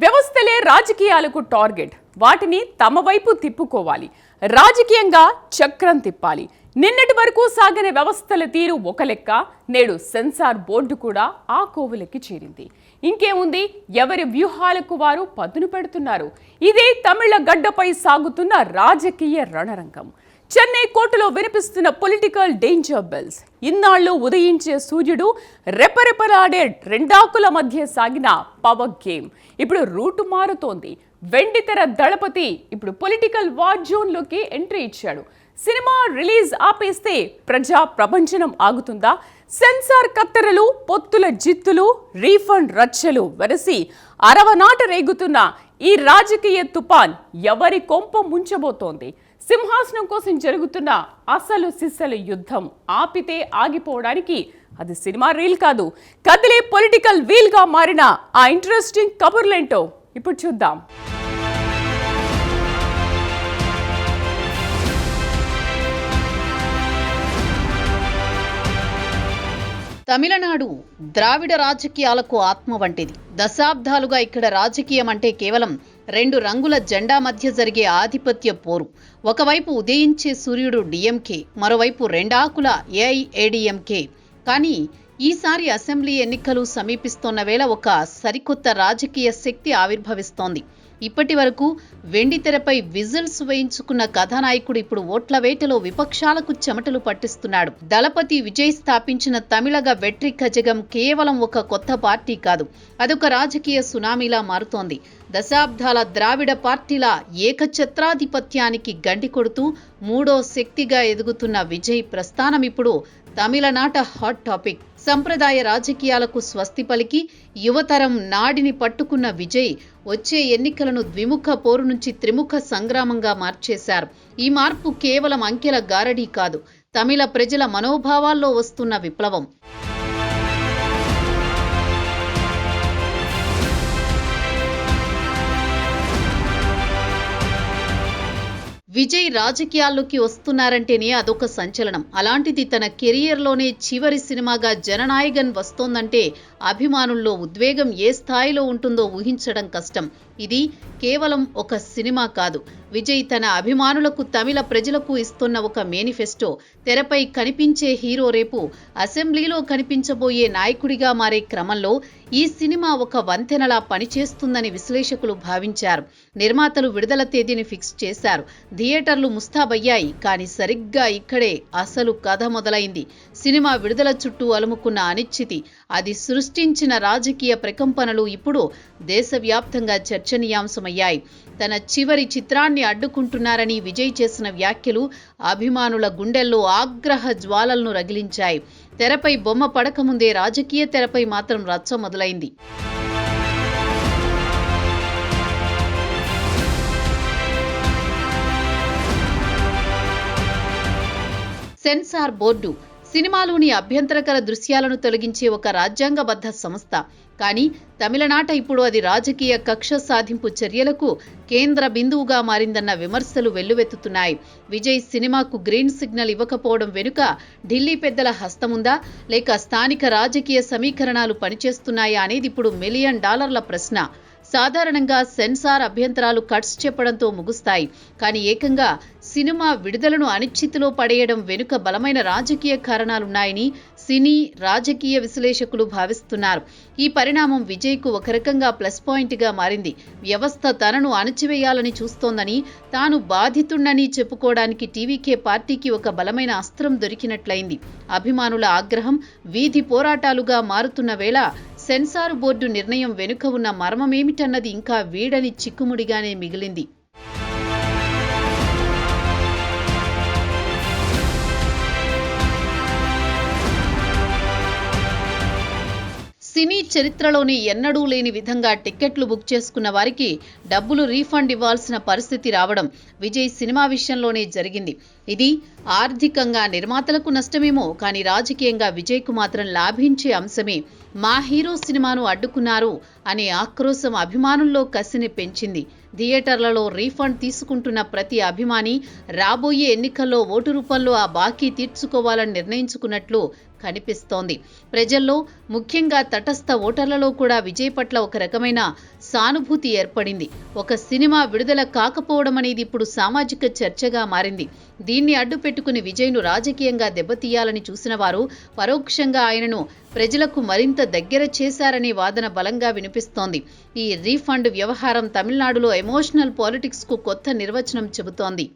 వ్యవస్థలే రాజకీయాలకు టార్గెట్. వాటిని తమ వైపు తిప్పుకోవాలి. రాజకీయంగా చక్రం తిప్పాలి. నిన్నటి వరకు సాగిన వ్యవస్థల తీరు ఒక లెక్క, నేడు సెన్సార్ బోర్డు కూడా ఆ కోవెలకి చేరింది. ఇంకేముంది, ఎవరి వ్యూహాలకు వారు పదును పెడుతున్నారు. ఇదే తమిళ గడ్డపై సాగుతున్న రాజకీయ రణరంగం. చెన్నై కోర్టులో వినిపిస్తున్న పొలిటికల్ డేంజర్ బెల్స్. ఇన్నాళ్ళు ఉదయించే సూర్యుడు, రెపరెపలాడే రెండాకుల మధ్య సాగిన పవర్ గేమ్ ఇప్పుడు రూటు మారుతోంది. వెండితెర దళపతి ఇప్పుడు పొలిటికల్ వార్ జోన్లోకి ఎంట్రీ ఇచ్చాడు. సినిమా రిలీజ్ ఆపేస్తే ప్రజా ప్రపంచనం ఆగుతుందా? సెన్సార్ కత్తెరలు, పొత్తుల జిత్తులు, రీఫండ్ రచ్చలు వెరసి అరవనాట రేగుతున్న ఈ రాజకీయ తుపాన్ ఎవరి కొంప ముంచబోతోంది? సింహాసనం కోసం జరుగుతున్న అసలు సిసలు యుద్ధం ఆపితే ఆగిపోవడానికి అది సినిమా రీల్ కాదు, కదిలే పొలిటికల్ వీల్ గా మారిన ఆ ఇంట్రెస్టింగ్ కబుర్లేంటో ఇప్పుడు చూద్దాం. తమిళనాడు ద్రావిడ రాజకీయాలకు ఆత్మ వంటిది. దశాబ్దాలుగా ఇక్కడ రాజకీయం అంటే కేవలం రెండు రంగుల జెండా మధ్య జరిగే ఆధిపత్య పోరు. ఒకవైపు ఉదయించే సూర్యుడు డిఎంకే, మరోవైపు రెండాకుల ఏఐఏడిఎంకే. కానీ ఈసారి అసెంబ్లీ ఎన్నికలు సమీపిస్తోన్న వేళ ఒక సరికొత్త రాజకీయ శక్తి ఆవిర్భవిస్తోంది. ఇప్పటి వరకు వెండితెరపై విజిల్స్ వేయించుకున్న కథానాయకుడు ఇప్పుడు ఓట్ల వేటలో విపక్షాలకు చెమటలు పట్టిస్తున్నాడు. దళపతి విజయ్ స్థాపించిన తమిళగ వెట్రి కజగం కేవలం ఒక కొత్త పార్టీ కాదు, అదొక రాజకీయ సునామీలా మారుతోంది. దశాబ్దాల ద్రావిడ పార్టీల ఏకఛత్రాధిపత్యానికి గండి కొడుతూ మూడో శక్తిగా ఎదుగుతున్న విజయ్ ప్రస్థానం ఇప్పుడు తమిళనాట హాట్ టాపిక్. సంప్రదాయ రాజకీయాలకు స్వస్తి పలికి యువతరం నాడిని పట్టుకున్న విజయ్ వచ్చే ఎన్నికలను ద్విముఖ పోరు నుంచి త్రిముఖ సంగ్రామంగా మార్చేశారు. ఈ మార్పు కేవలం అంకెల గారడీ కాదు, తమిళ ప్రజల మనోభావాల్లో వస్తున్న విప్లవం. విజయ్ రాజకీయాల్లోకి వస్తున్నారంటేనే అదొక సంచలనం. అలాంటిది తన కెరియర్లోనే చివరి సినిమాగా జననాయగన్ వస్తోందంటే అభిమానుల్లో ఉద్వేగం ఏ స్థాయిలో ఉంటుందో ఊహించడం కష్టం. ఇది కేవలం ఒక సినిమా కాదు, విజయ్ తన అభిమానులకు, తమిళ ప్రజలకు ఇస్తున్న ఒక మేనిఫెస్టో. తెరపై కనిపించే హీరో రేపు అసెంబ్లీలో కనిపించబోయే నాయకుడిగా మారే క్రమంలో ఈ సినిమా ఒక వంతెనలా పనిచేస్తుందని విశ్లేషకులు భావించారు. నిర్మాతలు విడుదల తేదీని ఫిక్స్ చేశారు, థియేటర్లు ముస్తాబయ్యాయి. కానీ సరిగ్గా ఇక్కడే అసలు కథ మొదలైంది. సినిమా విడుదల చుట్టూ అలుముకున్న అనిశ్చితి, అది సృష్టించిన రాజకీయ ప్రకంపనలు ఇప్పుడు దేశవ్యాప్తంగా చర్చనీయాంశమయ్యాయి. తన చివరి చిత్రాన్ని అడ్డుకుంటున్నారని విజయ్ చేసిన వ్యాఖ్యలు అభిమానుల గుండెల్లో ఆగ్రహ జ్వాలలను రగిలించాయి. తెరపై బొమ్మ పడకముందే రాజకీయ తెరపై మాత్రం రచ్చ మొదలైంది. సెన్సార్ బోర్డు సినిమాలోని అభ్యంతరకర దృశ్యాలను తొలగించే ఒక రాజ్యాంగబద్ధ సంస్థ. కానీ తమిళనాట ఇప్పుడు అది రాజకీయ కక్ష సాధింపు చర్యలకు కేంద్ర బిందువుగా మారిందన్న విమర్శలు వెల్లువెత్తుతున్నాయి. విజయ్ సినిమాకు గ్రీన్ సిగ్నల్ ఇవ్వకపోవడం వెనుక ఢిల్లీ పెద్దల హస్తముందా, లేక స్థానిక రాజకీయ సమీకరణాలు పనిచేస్తున్నాయా అనేది ఇప్పుడు $1 మిలియన్ ప్రశ్న. సాధారణంగా సెన్సార్ అభ్యంతరాలు కట్స్ చెప్పడంతో ముగుస్తాయి. కానీ ఏకంగా సినిమా విడుదలను అనిశ్చితిలో పడేయడం వెనుక బలమైన రాజకీయ కారణాలున్నాయని సినీ రాజకీయ విశ్లేషకులు భావిస్తున్నారు. ఈ పరిణామం విజయ్కు ఒక రకంగా ప్లస్ పాయింట్గా మారింది. వ్యవస్థ తనను అణచివేయాలని చూస్తోందని, తాను బాధితుణ్ణని చెప్పుకోవడానికి టీవీకే పార్టీకి ఒక బలమైన అస్త్రం దొరికినట్లయింది. అభిమానుల ఆగ్రహం వీధి పోరాటాలుగా మారుతున్న వేళ సెన్సార్ బోర్డు నిర్ణయం వెనుక ఉన్న మర్మమేమిటన్నది ఇంకా వీడని చిక్కుముడిగానే మిగిలింది. సినీ చరిత్రలోని ఎన్నడూ లేని విధంగా టిక్కెట్లు బుక్ చేసుకున్న వారికి డబ్బులు రీఫండ్ ఇవ్వాల్సిన పరిస్థితి రావడం విజయ్ సినిమా విషయంలోనే జరిగింది. ఇది ఆర్థికంగా నిర్మాతలకు నష్టమేమో, కానీ రాజకీయంగా విజయ్కు మాత్రం లాభించే అంశమే. మా హీరో సినిమాను అడ్డుకున్నారు అనే ఆక్రోశం అభిమానుల్లో కసిని పెంచింది. థియేటర్లలో రీఫండ్ తీసుకుంటున్న ప్రతి అభిమాని రాబోయే ఎన్నికల్లో ఓటు రూపంలో ఆ బాకీ తీర్చుకోవాలని నిర్ణయించుకున్నట్లు కనిపిస్తోంది. ప్రజల్లో, ముఖ్యంగా తటస్థ ఓటర్లలో కూడా విజయ్ పట్ల ఒక రకమైన సానుభూతి ఏర్పడింది. ఒక సినిమా విడుదల కాకపోవడం అనేది ఇప్పుడు సామాజిక చర్చగా మారింది. దీన్ని అడ్డు పెట్టుకుని విజయ్ను రాజకీయంగా దెబ్బతీయాలని చూసిన వారు పరోక్షంగా ఆయనను ప్రజలకు మరింత దగ్గర చేశారనే వాదన బలంగా వినిపిస్తోంది. ఈ రీఫండ్ వ్యవహారం తమిళనాడులో ఎమోషనల్ పాలిటిక్స్ కు కొత్త నిర్వచనం చెబుతోంది.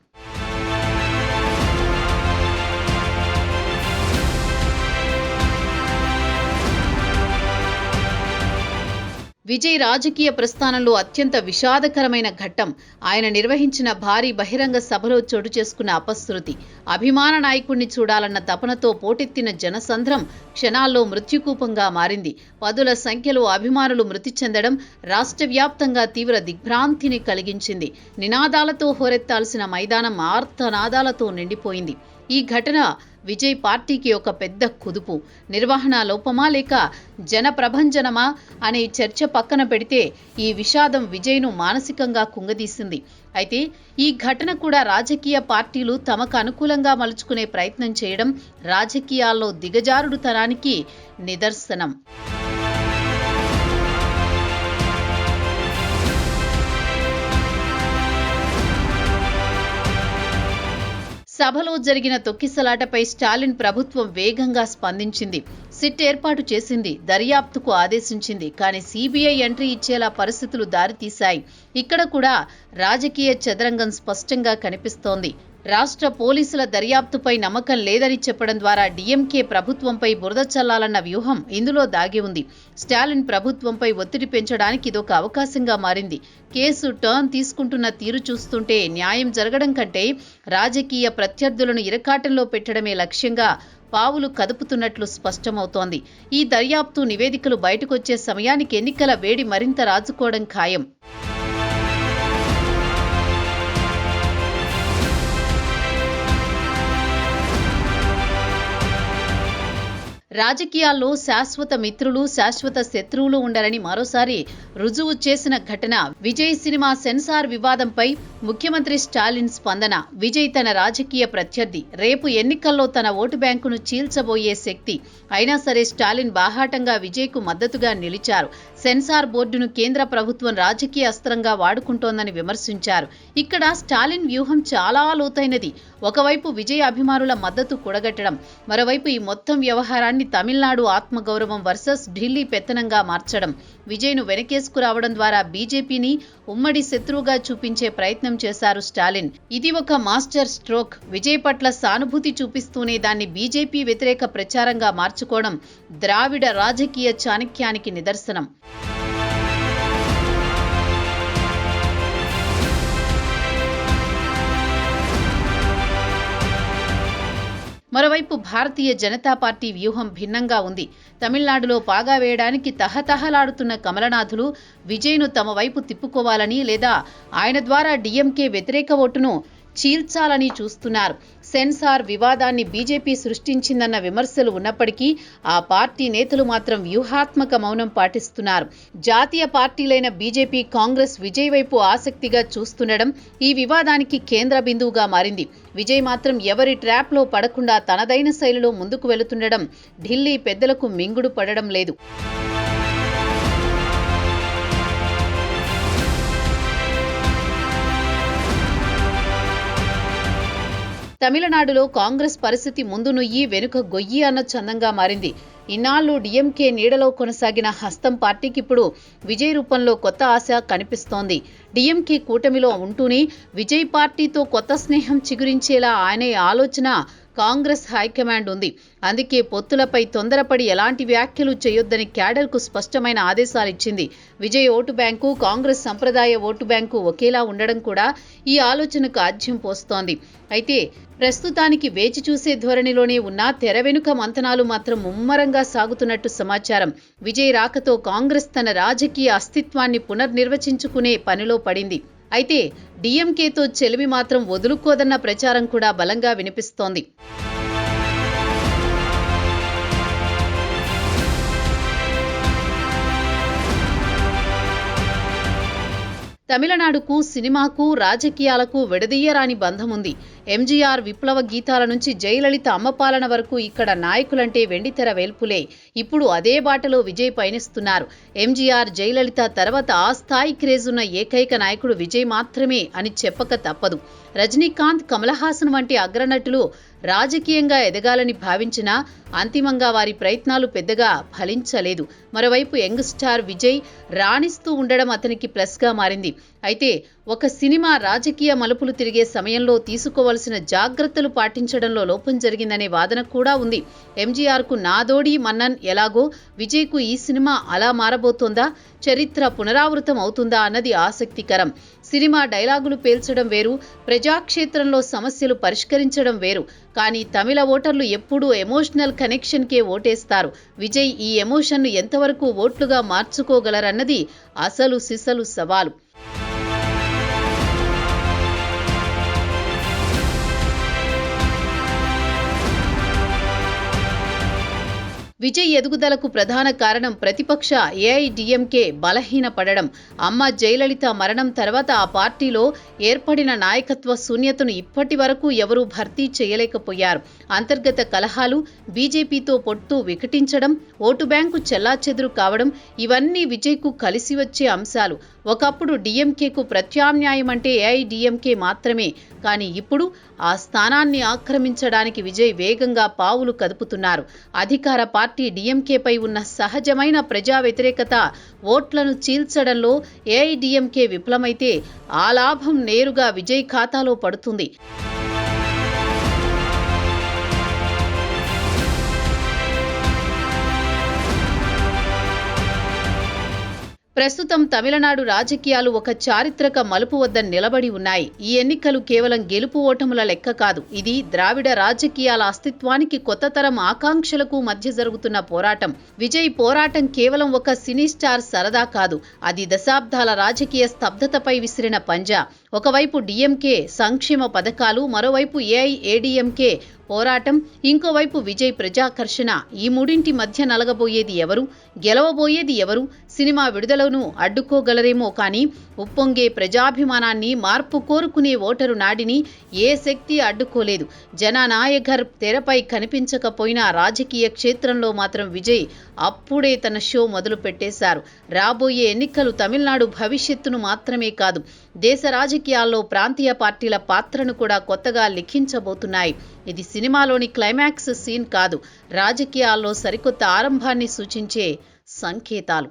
విజయ్ రాజకీయ ప్రస్థానంలో అత్యంత విషాదకరమైన ఘట్టం ఆయన నిర్వహించిన భారీ బహిరంగ సభలో చోటు చేసుకున్న అపశృతి. అభిమాన నాయకుడిని చూడాలన్న తపనతో పోటెత్తిన జనసంద్రం క్షణాల్లో మృత్యుకూపంగా మారింది. పదుల సంఖ్యలో అభిమానులు మృతి చెందడం రాష్ట్ర వ్యాప్తంగా తీవ్ర దిగ్భ్రాంతిని కలిగించింది. నినాదాలతో హోరెత్తాల్సిన మైదానం ఆర్తనాదాలతో నిండిపోయింది. ఈ ఘటన విజయ్ పార్టీకి ఒక పెద్ద కుదుపు. నిర్వహణ లోపమా లేక జన ప్రభంజనమా అనే చర్చ పక్కన పెడితే ఈ విషాదం విజయ్ను మానసికంగా కుంగదీసింది. అయితే ఈ ఘటన కూడా రాజకీయ పార్టీలు తమకు అనుకూలంగా మలుచుకునే ప్రయత్నం చేయడం రాజకీయాల్లో దిగజారుడుతనానికి నిదర్శనం. సభలో జరిగిన తొక్కిసలాటపై స్టాలిన్ ప్రభుత్వం వేగంగా స్పందించింది. సిట్ ఏర్పాటు చేసింది, దర్యాప్తుకు ఆదేశించింది. కానీ సిబిఐ ఎంట్రీ ఇచ్చేలా పరిస్థితులు దారితీశాయి. ఇక్కడ కూడా రాజకీయ చదరంగం స్పష్టంగా కనిపిస్తోంది. రాష్ట్ర పోలీసుల దర్యాప్తుపై నమ్మకం లేదని చెప్పడం ద్వారా డిఎంకే ప్రభుత్వంపై బురద చల్లాలన్న వ్యూహం ఇందులో దాగి ఉంది. స్టాలిన్ ప్రభుత్వంపై ఒత్తిడి పెంచడానికి ఇదొక అవకాశంగా మారింది. కేసు టర్న్ తీసుకుంటున్న తీరు చూస్తుంటే న్యాయం జరగడం కంటే రాజకీయ ప్రత్యర్థులను ఇరకాటంలో పెట్టడమే లక్ష్యంగా పావులు కదుపుతున్నట్లు స్పష్టమవుతోంది. ఈ దర్యాప్తు నివేదికలు బయటకొచ్చే సమయానికి ఎన్నికల వేడి మరింత రాజుకోవడం ఖాయం. రాజకీయాల్లో శాశ్వత మిత్రులు, శాశ్వత శత్రువులు ఉండరని మరోసారి రుజువు చేసిన ఘటన విజయ్ సినిమా సెన్సార్ వివాదంపై ముఖ్యమంత్రి స్టాలిన్ స్పందన. విజయ్ తన రాజకీయ ప్రత్యర్థి, రేపు ఎన్నికల్లో తన ఓటు బ్యాంకును చీల్చబోయే శక్తి. అయినా సరే స్టాలిన్ బాహాటంగా విజయ్కు మద్దతుగా నిలిచారు. సెన్సార్ బోర్డును కేంద్ర ప్రభుత్వం రాజకీయ అస్త్రంగా వాడుకుంటోందని విమర్శించారు. ఇక్కడ స్టాలిన్ వ్యూహం చాలా లోతైనది. ఒకవైపు విజయ్ అభిమానుల మద్దతు కూడగట్టడం, మరోవైపు ఈ మొత్తం వ్యవహారాన్ని తమిళనాడు ఆత్మగౌరవం వర్సెస్ ఢిల్లీ పెత్తనంగా మార్చడం. విజయ్ను వెనకేసుకురావడం ద్వారా బీజేపీని ఉమ్మడి శత్రువుగా చూపించే ప్రయత్నం చేశారు స్టాలిన్. ఇది ఒక మాస్టర్ స్ట్రోక్. విజయ్ పట్ల సానుభూతి చూపిస్తూనే దాన్ని బీజేపీ వ్యతిరేక ప్రచారంగా మార్చుకోవడం ద్రావిడ రాజకీయ చాణక్యానికి నిదర్శనం. మరోవైపు భారతీయ జనతా పార్టీ వ్యూహం భిన్నంగా ఉంది. తమిళనాడులో పాగా వేయడానికి తహతహలాడుతున్న కమలనాథులు విజయ్ను తమ వైపు తిప్పుకోవాలని లేదా ఆయన ద్వారా డిఎంకే వ్యతిరేక ఓటును చీల్చాలని చూస్తున్నారు. సెన్సార్ వివాదాన్ని బీజేపీ సృష్టించిందన్న విమర్శలు ఉన్నప్పటికీ ఆ పార్టీ నేతలు మాత్రం వ్యూహాత్మక మౌనం పాటిస్తున్నారు. జాతీయ పార్టీలైన బీజేపీ, కాంగ్రెస్ విజయ్ వైపు ఆసక్తిగా చూస్తుండడం ఈ వివాదానికి కేంద్ర బిందువుగా మారింది. విజయ్ మాత్రం ఎవరి ట్రాప్లో పడకుండా తనదైన శైలిలో ముందుకు వెళుతుండడం ఢిల్లీ పెద్దలకు మింగుడు పడడం లేదు. తమిళనాడులో కాంగ్రెస్ పరిస్థితి ముందు నుయ్యి వెనుక గొయ్యి అన్న చందంగా మారింది. ఇన్నాళ్లు డిఎంకే నీడలో కొనసాగిన హస్తం పార్టీకి ఇప్పుడు విజయ్ రూపంలో కొత్త ఆశ కనిపిస్తోంది. డిఎంకే కూటమిలో ఉంటూనే విజయ్ పార్టీతో కొత్త స్నేహం చిగురించేలా ఆయన ఆలోచన కాంగ్రెస్ హైకమాండ్ ఉంది. అందుకే పొత్తులపై తొందరపడి ఎలాంటి వ్యాఖ్యలు చేయొద్దని క్యాడర్కు స్పష్టమైన ఆదేశాలిచ్చింది. విజయ్ ఓటు బ్యాంకు, కాంగ్రెస్ సంప్రదాయ ఓటు బ్యాంకు ఒకేలా ఉండడం కూడా ఈ ఆలోచనకు ఆజ్యం పోస్తోంది. అయితే ప్రస్తుతానికి వేచి చూసే ధోరణిలోనే ఉన్న తెర వెనుక మంతనాలు మాత్రం ముమ్మరంగా సాగుతున్నట్టు సమాచారం. విజయ్ రాకతో కాంగ్రెస్ తన రాజకీయ అస్తిత్వాన్ని పునర్నిర్వచించుకునే పనిలో పడింది. అయితే డిఎంకేతో చెలిమి మాత్రం వదులుకోదన్న ప్రచారం కూడా బలంగా వినిపిస్తోంది. తమిళనాడుకు సినిమాకు రాజకీయాలకు విడదీయరాని బంధం ఉంది. ఎంజీఆర్ విప్లవ గీతాల నుంచి జయలలిత అమ్మపాలన వరకు ఇక్కడ నాయకులంటే వెండితెర వేల్పులే. ఇప్పుడు అదే బాటలో విజయ్ పయనిస్తున్నారు. ఎంజీఆర్ జయలలిత తర్వాత ఆ స్థాయి క్రేజ్ ఉన్న ఏకైక నాయకుడు విజయ్ మాత్రమే అని చెప్పక తప్పదు. రజనీకాంత్, కమల్ హాసన్ వంటి అగ్రనటులు రాజకీయంగా ఎదగాలని భావించినా అంతిమంగా వారి ప్రయత్నాలు పెద్దగా ఫలించలేదు. మరోవైపు యంగ్ స్టార్ విజయ్ రాణిస్తూ ఉండడం అతనికి ప్లస్గా మారింది. అయితే ఒక సినిమా రాజకీయ మలుపులు తిరిగే సమయంలో తీసుకోవాల్సిన జాగ్రత్తలు పాటించడంలో లోపం జరిగిందనే వాదన కూడా ఉంది. ఎంజీఆర్కు నాదోడి మన్నన్ ఎలాగో విజయ్కు ఈ సినిమా అలా మారబోతోందా, చరిత్ర పునరావృతం అవుతుందా అన్నది ఆసక్తికరం. సినిమా డైలాగులు పేల్చడం వేరు, ప్రజాక్షేత్రంలో సమస్యలు పరిష్కరించడం వేరు. కానీ తమిళ ఓటర్లు ఎప్పుడూ ఎమోషనల్ కనెక్షన్కే ఓటేస్తారు. విజయ్ ఈ ఎమోషన్ను ఎంతవరకు ఓట్లుగా మార్చుకోగలరన్నది అసలు సిసలు సవాలు. విజయ్ ఎదుగుదలకు ప్రధాన కారణం ప్రతిపక్ష ఏఐడిఎంకే బలహీనపడడం. అమ్మ జయలలిత మరణం తర్వాత ఆ పార్టీలో ఏర్పడిన నాయకత్వ శూన్యతను ఇప్పటి వరకు ఎవరూ భర్తీ చేయలేకపోయారు. అంతర్గత కలహాలు, బీజేపీతో పొత్తు వికటించడం, ఓటు బ్యాంకు చెల్లాచెదురు కావడం ఇవన్నీ విజయ్కు కలిసి వచ్చే అంశాలు. ఒకప్పుడు డిఎంకేకు ప్రత్యామ్నాయం అంటే ఏఐడిఎంకే మాత్రమే. కానీ ఇప్పుడు ఆ స్థానాన్ని ఆక్రమించడానికి విజయ్ వేగంగా పావులు కదుపుతున్నారు. అధికార పార్టీ డిఎంకేపై ఉన్న సహజమైన ప్రజా వ్యతిరేకత ఓట్లను చీల్చడంలో ఏఐడిఎంకే విఫలమైతే ఆ లాభం నేరుగా విజయ్ ఖాతాలో పడుతుంది. ప్రస్తుతం తమిళనాడు రాజకీయాలు ఒక చారిత్రక మలుపు వద్ద నిలబడి ఉన్నాయి. ఈ ఎన్నికలు కేవలం గెలుపు ఓటముల లెక్క కాదు. ఇది ద్రావిడ రాజకీయాల అస్తిత్వానికి, కొత్త తరం ఆకాంక్షలకు మధ్య జరుగుతున్న పోరాటం. విజయ్ పోరాటం కేవలం ఒక సినీ స్టార్ సరదా కాదు. అది దశాబ్దాల రాజకీయ స్తబ్దతపై విసిరిన పంజా. ఒకవైపు డిఎంకే సంక్షేమ పథకాలు, మరోవైపు ఏఐఏడీఎంకే పోరాటం, ఇంకోవైపు విజయ్ ప్రజాకర్షణ. ఈ మూడింటి మధ్య నలగబోయేది ఎవరు, గెలవబోయేది ఎవరు? సినిమా విడుదలను అడ్డుకోగలరేమో కానీ ఉప్పొంగే ప్రజాభిమానాన్ని, మార్పు కోరుకునే ఓటరు నాడిని ఏ శక్తి అడ్డుకోలేదు. జననాయకర్ తెరపై కనిపించకపోయినా రాజకీయ క్షేత్రంలో మాత్రం విజయ్ అప్పుడే తన షో మొదలు పెట్టేశారు. రాబోయే ఎన్నికలు తమిళనాడు భవిష్యత్తును మాత్రమే కాదు, దేశ రాజకీయాల్లో ప్రాంతీయ పార్టీల పాత్రను కూడా కొత్తగా లిఖించబోతున్నాయి. ఇది సినిమాలోని క్లైమాక్స్ సీన్ కాదు, రాజకీయాల్లో సరికొత్త ఆరంభాన్ని సూచించే సంకేతాలు.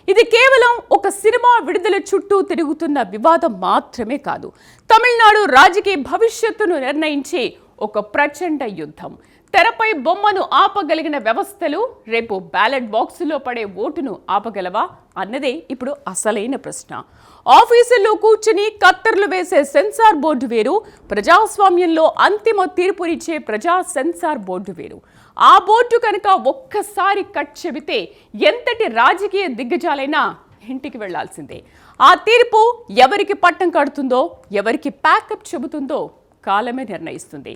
ఇది కేవలం ఒక సినిమా విడుదల చుట్టూ తిరుగుతున్న వివాదం మాత్రమే కాదు, తమిళనాడు రాజకీయ భవిష్యత్తును నిర్ణయించే ఒక ప్రచండ యుద్ధం. తెరపై బొమ్మను ఆపగలిగిన వ్యవస్థలు రేపు బ్యాలెట్ బాక్సులో పడే ఓటును ఆపగలవా అన్నదే ఇప్పుడు అసలైన ప్రశ్న. ఆఫీసుల్లో కూర్చుని కత్తర్లు వేసే సెన్సార్ బోర్డు వేరు, ప్రజాస్వామ్యంలో అంతిమ తీర్పునిచ్చే ప్రజా సెన్సార్ బోర్డు వేరు. ఆ బోర్డు కనుక ఒక్కసారి కట్ చెబితే ఎంతటి రాజకీయ దిగ్గజాలైనా ఇంటికి వెళ్లాల్సిందే. ఆ తీర్పు ఎవరికి పట్టం కడుతుందో, ఎవరికి ప్యాకప్ చెబుతుందో కాలమే నిర్ణయిస్తుంది.